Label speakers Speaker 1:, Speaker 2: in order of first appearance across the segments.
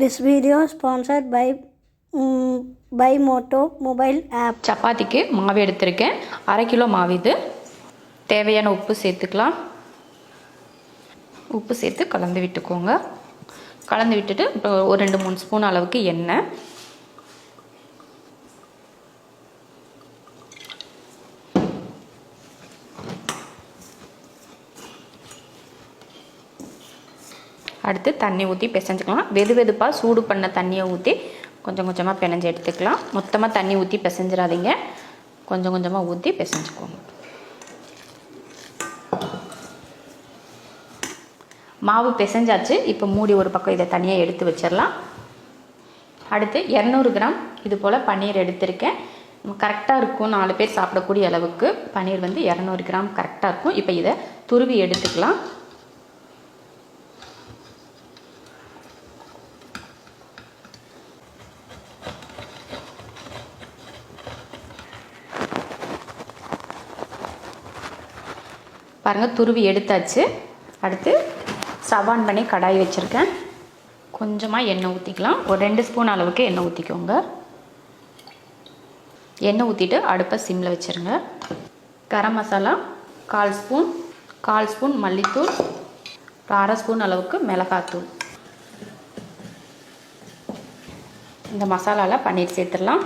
Speaker 1: This video sponsored by Moto mobile app.
Speaker 2: சப்பாத்திக்கு மாவு எடுத்திருக்கேன். 1/2 கிலோ மாவு இது. தேவையான உப்பு சேர்த்துக்கலாம். உப்பு சேர்த்து கலந்து விட்டுக்கோங்க. கலந்து விட்டுட்டு இப்போ ஒரு 2-3 ஸ்பூன் அளவுக்கு எண்ணெய். அடுத்து தண்ணி ஊற்றி பிசைஞ்சுக்கலாம். வெதுப்பாக சூடு பண்ண தண்ணியை ஊற்றி கொஞ்சம் கொஞ்சமாக பிணைஞ்சு எடுத்துக்கலாம். மொத்தமாக தண்ணி ஊற்றி பிசைஞ்சிடாதீங்க, கொஞ்சம் கொஞ்சமாக ஊற்றி பிசைஞ்சுக்கோங்க. மாவு பிசைஞ்சாச்சு. இப்போ மூடி ஒரு பக்கம் இதை தனியாக எடுத்து வச்சிடலாம். அடுத்து 200 கிராம் இது போல் பன்னீர் எடுத்திருக்கேன். கரெக்டாக இருக்கும், 4 பேர் சாப்பிடக்கூடிய அளவுக்கு பன்னீர் 200 கிராம் கரெக்டாக இருக்கும். இப்போ இதை துருவி எடுத்துக்கலாம். பாருங்கள், துருவி எடுத்தாச்சு. அடுத்து ஸ்டவ் ஆன் பண்ணி கடாய் வச்சுருக்கேன். கொஞ்சமாக எண்ணெய் ஊற்றிக்கலாம். ஒரு 2 ஸ்பூன் அளவுக்கு எண்ணெய் ஊற்றிக்கோங்க. எண்ணெய் ஊற்றிட்டு அடுப்பை சிம்மில் வச்சுருங்க. கரம் மசாலா 1/4 ஸ்பூன் மல்லித்தூள், 1/2 ஸ்பூன் அளவுக்கு மிளகாத்தூள். இந்த மசாலாவில் பன்னீர் சேர்த்துடலாம்.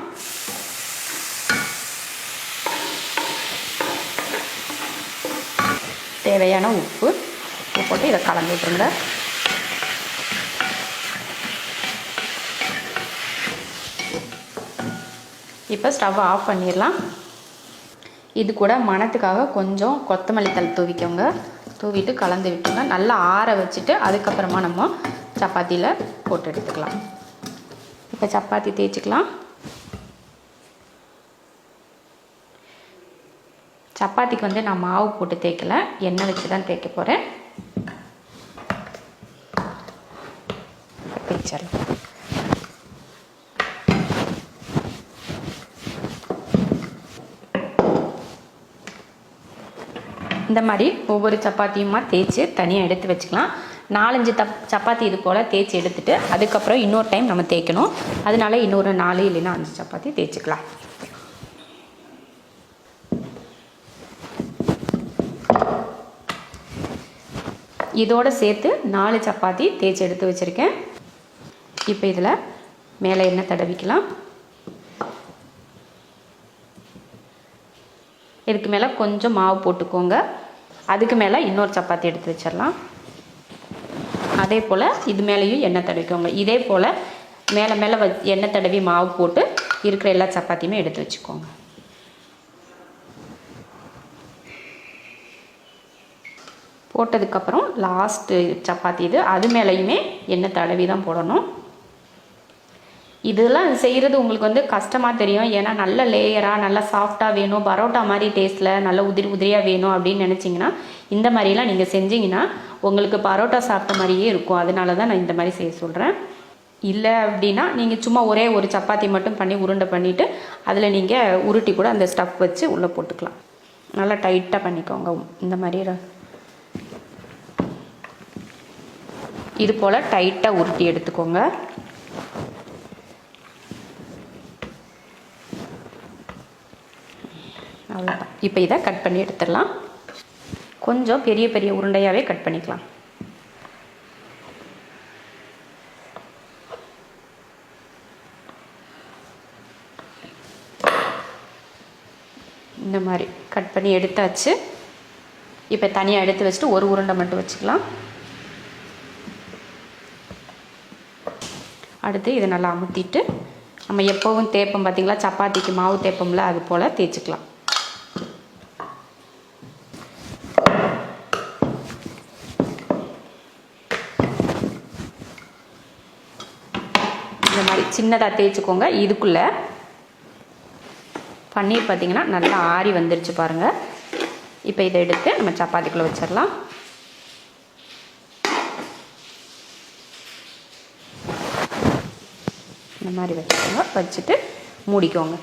Speaker 2: தேவையான உப்பு போட்டு இதை கலந்து விட்டுருங்க. இப்போ ஸ்டவ் ஆஃப் பண்ணிடலாம். இது கூட மணத்துக்காக கொஞ்சம் கொத்தமல்லி தழை தூவிக்கோங்க. தூவிட்டு கலந்து விட்டுருங்க. நல்லா ஆற வச்சுட்டு அதுக்கப்புறமா நம்ம சப்பாத்தியில் போட்டு எடுத்துக்கலாம். இப்போ சப்பாத்தி தேய்ச்சிக்கலாம். சப்பாத்திக்கு நான் மாவு போட்டு தேய்க்கல, எண்ணெய் வச்சு தான் தேய்க்க போகிறேன். தேய்ச்சிடலாம். இந்த மாதிரி ஒவ்வொரு சப்பாத்தியுமா தேய்ச்சி தனியாக எடுத்து வச்சுக்கலாம். 4-5 சப்பாத்தி இது போல் தேய்ச்சி எடுத்துட்டு அதுக்கப்புறம் இன்னொரு டைம் நம்ம தேய்க்கணும். அதனால இன்னொரு 4 இல்லைன்னா 5 சப்பாத்தி தேய்ச்சிக்கலாம். இதோடு சேர்த்து 4 சப்பாத்தி தேய்ச்சி எடுத்து வச்சுருக்கேன். இப்போ இதில் மேலே எண்ணெய் தடவிக்கலாம். இதுக்கு மேலே கொஞ்சம் மாவு போட்டுக்கோங்க. அதுக்கு மேலே இன்னொரு சப்பாத்தி எடுத்து வச்சிடலாம். அதே போல் இது மேலேயும் எண்ணெய் தடவிக்கோங்க. இதே போல் மேலே எண்ணெய் தடவி மாவு போட்டு இருக்கிற எல்லா சப்பாத்தியுமே எடுத்து வச்சுக்கோங்க. போட்டதுக்கப்புறம் லாஸ்ட்டு சப்பாத்தி இது, அது மேலேயுமே எண்ணெய் தடவி தான் போடணும். இதெல்லாம் செய்கிறது உங்களுக்கு கஷ்டமாக தெரியும். ஏன்னா நல்ல லேயராக நல்லா சாஃப்டாக வேணும், பரோட்டா மாதிரி டேஸ்ட்டில் நல்ல உதிரியாக வேணும் அப்படின்னு நினச்சிங்கன்னா இந்த மாதிரிலாம் நீங்கள் செஞ்சிங்கன்னா உங்களுக்கு பரோட்டா சாப்பிட்ட மாதிரியே இருக்கும். அதனால தான் நான் இந்த மாதிரி செய்ய சொல்கிறேன். இல்லை அப்படின்னா நீங்கள் சும்மா ஒரே ஒரு சப்பாத்தி மட்டும் பண்ணி உருண்டை பண்ணிவிட்டு அதில் நீங்கள் உருட்டி கூட அந்த ஸ்டஃப் வச்சு உள்ளே போட்டுக்கலாம். நல்லா டைட்டாக பண்ணிக்கோங்க. இந்த மாதிரி இது போல் டைட்டாக உருட்டி எடுத்துக்கோங்க. அவ்வளோதான். இப்போ இதை கட் பண்ணி எடுத்துடலாம். கொஞ்சம் பெரிய உருண்டையாகவே கட் பண்ணிக்கலாம். இந்த மாதிரி கட் பண்ணி எடுத்தாச்சு. இப்போ தனியாக எடுத்து வச்சுட்டு ஒரு உருண்டை மட்டும் வச்சுக்கலாம். அடுத்து இதை நல்லா அமுத்திட்டு நம்ம எப்போவும் தேய்ப்போம் பார்த்திங்களா, சப்பாத்திக்கு மாவு தேய்ப்போம்ல, அது போல் தேய்ச்சிக்கலாம். இந்த மாதிரி சின்னதாக தேய்ச்சிக்கோங்க. இதுக்குள்ளே பன்னீர் பார்த்திங்கன்னா நல்லா ஆறி வந்துருச்சு பாருங்கள். இப்போ இதை எடுத்து நம்ம சப்பாத்திக்குள்ளே வச்சிடலாம். இந்த மாதிரி வச்சுக்கோங்க. வச்சுட்டு மூடிக்கோங்க.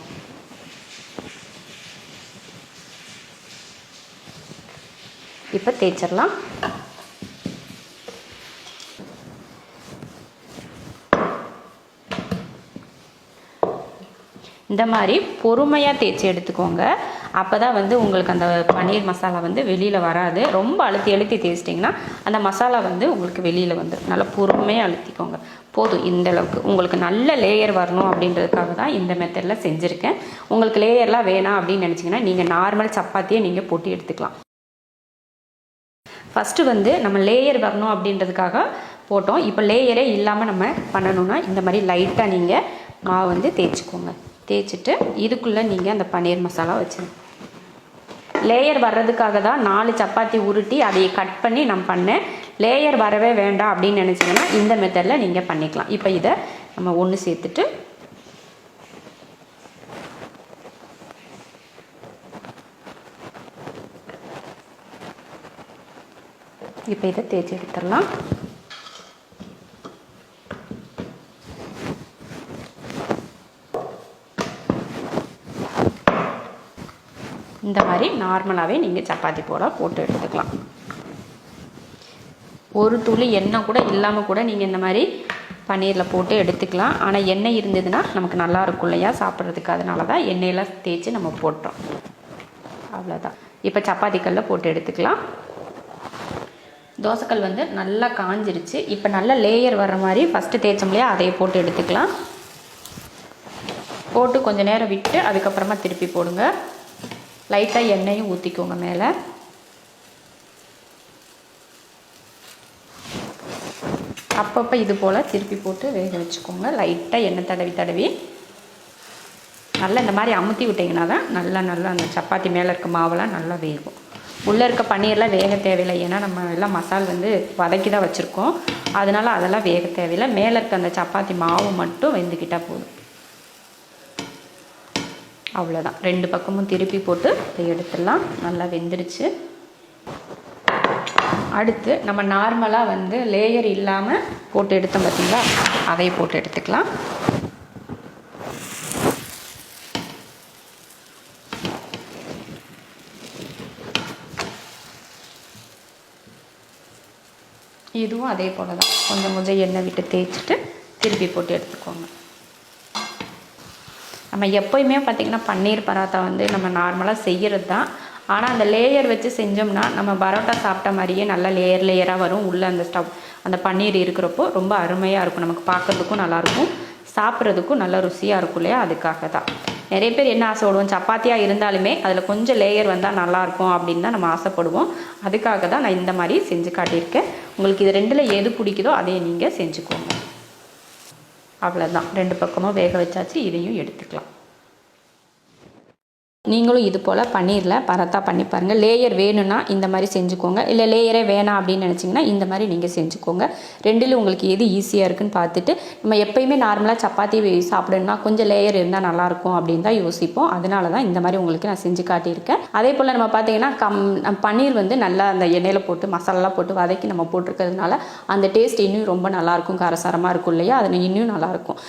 Speaker 2: இப்போ தேய்ச்சிடலாம். இந்த மாதிரி பொறுமையாக தேய்ச்சி எடுத்துக்கோங்க. அப்போ தான் வந்து உங்களுக்கு அந்த பன்னீர் மசாலா வந்து வெளியில் வராது. ரொம்ப அழுத்தி அழுத்தி தேய்ச்சிட்டிங்கன்னா அந்த மசாலா வந்து உங்களுக்கு வெளியில் வந்துடும். நல்லா பொறுமையாக அழுத்திக்கோங்க. போதும் இந்தளவுக்கு. உங்களுக்கு நல்ல லேயர் வரணும் அப்படின்றதுக்காக தான் இந்த மெத்தடில் செஞ்சுருக்கேன். உங்களுக்கு லேயர்லாம் வேணாம் அப்படின்னு நினச்சிங்கன்னா நீங்கள் நார்மல் சப்பாத்தியை நீங்கள் போட்டு எடுத்துக்கலாம். ஃபஸ்ட்டு வந்து நம்ம லேயர் வரணும் அப்படின்றதுக்காக போட்டோம். இப்போ லேயரே இல்லாமல் நம்ம பண்ணணுன்னா இந்த மாதிரி லைட்டாக நீங்கள் மாவு வந்து தேய்ச்சிக்கோங்க. தேய்ச்சிட்டு இதுக்குள்ளே நீங்கள் அந்த பன்னீர் மசாலா வச்சுருங்க. லேயர் வர்றதுக்காக தான் 4 சப்பாத்தி உருட்டி அதை கட் பண்ணி நான் பண்ணேன். லேயர் வரவே வேண்டாம் அப்படின்னு நினச்சிங்கன்னா இந்த மெத்தடில் நீங்கள் பண்ணிக்கலாம். இப்போ இதை நம்ம ஒன்று சேர்த்துட்டு இப்போ இதை தேய்ச்சி எடுத்துடலாம். இந்த மாதிரி நார்மலாகவே நீங்கள் சப்பாத்தி போட்டு எடுத்துக்கலாம். ஒரு துளி எண்ணெய் கூட இல்லாமல் கூட நீங்கள் இந்த மாதிரி பன்னீரில் போட்டு எடுத்துக்கலாம். ஆனால் எண்ணெய் இருந்ததுன்னா நமக்கு நல்லா இருக்கும் இல்லையா சாப்பிட்றதுக்கு, அதனால தான் எண்ணெயெல்லாம் தேய்ச்சி நம்ம போட்டோம். அவ்வளோதான். இப்போ சப்பாத்தி கல்லில் போட்டு எடுத்துக்கலாம். தோசைக்கல் வந்து நல்லா காஞ்சிருச்சு. இப்போ நல்ல லேயர் வர்ற மாதிரி ஃபஸ்ட்டு தேய்ச்சோம் இல்லையா, அதையே போட்டு எடுத்துக்கலாம். போட்டு கொஞ்சம் நேரம் விட்டு அதுக்கப்புறமா திருப்பி போடுங்க. லைட்டாக எண்ணெயும் ஊற்றிக்கோங்க மேலே. அப்பப்போ இது போல் திருப்பி போட்டு வேக வச்சுக்கோங்க. லைட்டாக எண்ணெய் தடவி நல்லா இந்த மாதிரி அமுத்தி விட்டிங்கன்னா தான் நல்லா அந்த சப்பாத்தி மேலே இருக்க மாவெல்லாம் நல்லா வேகும். உள்ளே இருக்க பன்னீர்லாம் வேக தேவையில்லை. ஏன்னா நம்ம எல்லாம் மசால் வந்து வதக்கி தான் வச்சுருக்கோம். அதனால் அதெல்லாம் வேக தேவையில்லை. மேலே இருக்க அந்த சப்பாத்தி மாவு மட்டும் வெந்துக்கிட்டால் போதும். அவ்வளோதான். 2 பக்கமும் திருப்பி போட்டு எடுத்துடலாம். நல்லா வெந்துடுச்சு. அடுத்து நம்ம நார்மலாக வந்து லேயர் இல்லாமல் போட்டு எடுத்தோம் பார்த்தீங்களா, அதை போட்டு எடுத்துக்கலாம். இதுவும் அதே போல் தான். கொஞ்சம் எண்ணெய் விட்டு தேய்ச்சிட்டு திருப்பி போட்டு எடுத்துக்கோங்க. நம்ம எப்போயுமே பார்த்திங்கன்னா பன்னீர் பராத்தா வந்து நம்ம நார்மலாக செய்கிறது தான். ஆனால் அந்த லேயர் வச்சு செஞ்சோம்னா நம்ம பரோட்டா சாப்பிட்ட மாதிரியே நல்லா லேயராக வரும். உள்ளே அந்த பன்னீர் இருக்கிறப்போ ரொம்ப அருமையாக இருக்கும். நமக்கு பார்க்குறதுக்கும் நல்லாயிருக்கும், சாப்பிட்றதுக்கும் நல்ல ருசியாக இருக்கும் இல்லையா. அதுக்காக தான் நிறைய பேர் என்ன ஆசைப்படுவோம், சப்பாத்தியாக இருந்தாலுமே அதில் கொஞ்சம் லேயர் வந்தால் நல்லாயிருக்கும் அப்படின்னு தான் நம்ம ஆசைப்படுவோம். அதுக்காக தான் நான் இந்த மாதிரி செஞ்சு காட்டியிருக்கேன். உங்களுக்கு இது 2ல் எது பிடிக்குதோ அதையே நீங்கள் செஞ்சுக்கோங்க. அவ்வளோதான். 2 பக்கமும் வேக வச்சாச்சு. இதையும் எடுத்துக்கலாம். நீங்களும் இது போல் பன்னீரில் பராத்தா பண்ணி பாருங்கள். லேயர் வேணும்னா இந்த மாதிரி செஞ்சுக்கோங்க. இல்லை லேயரே வேணாம் அப்படின்னு நினச்சிங்கன்னா இந்த மாதிரி நீங்கள் செஞ்சுக்கோங்க. 2ல் உங்களுக்கு எது ஈஸியாக இருக்குன்னு பார்த்துட்டு, நம்ம எப்போயுமே நார்மலாக சப்பாத்தி சாப்பிடணும்னா கொஞ்சம் லேயர் இருந்தால் நல்லாயிருக்கும் அப்படின்னு தான் யோசிப்போம். அதனால தான் இந்த மாதிரி உங்களுக்கு நான் செஞ்சு காட்டியிருக்கேன். அதே போல் நம்ம பார்த்திங்கன்னா பன்னீர் வந்து நல்லா அந்த எண்ணெயில் போட்டு மசாலாலாம் போட்டு வதக்கி நம்ம போட்டிருக்கிறதுனால அந்த டேஸ்ட் இன்னும் ரொம்ப நல்லாயிருக்கும். காரசாரமாக இருக்கும் இல்லையா, அது இன்னும் நல்லாயிருக்கும்.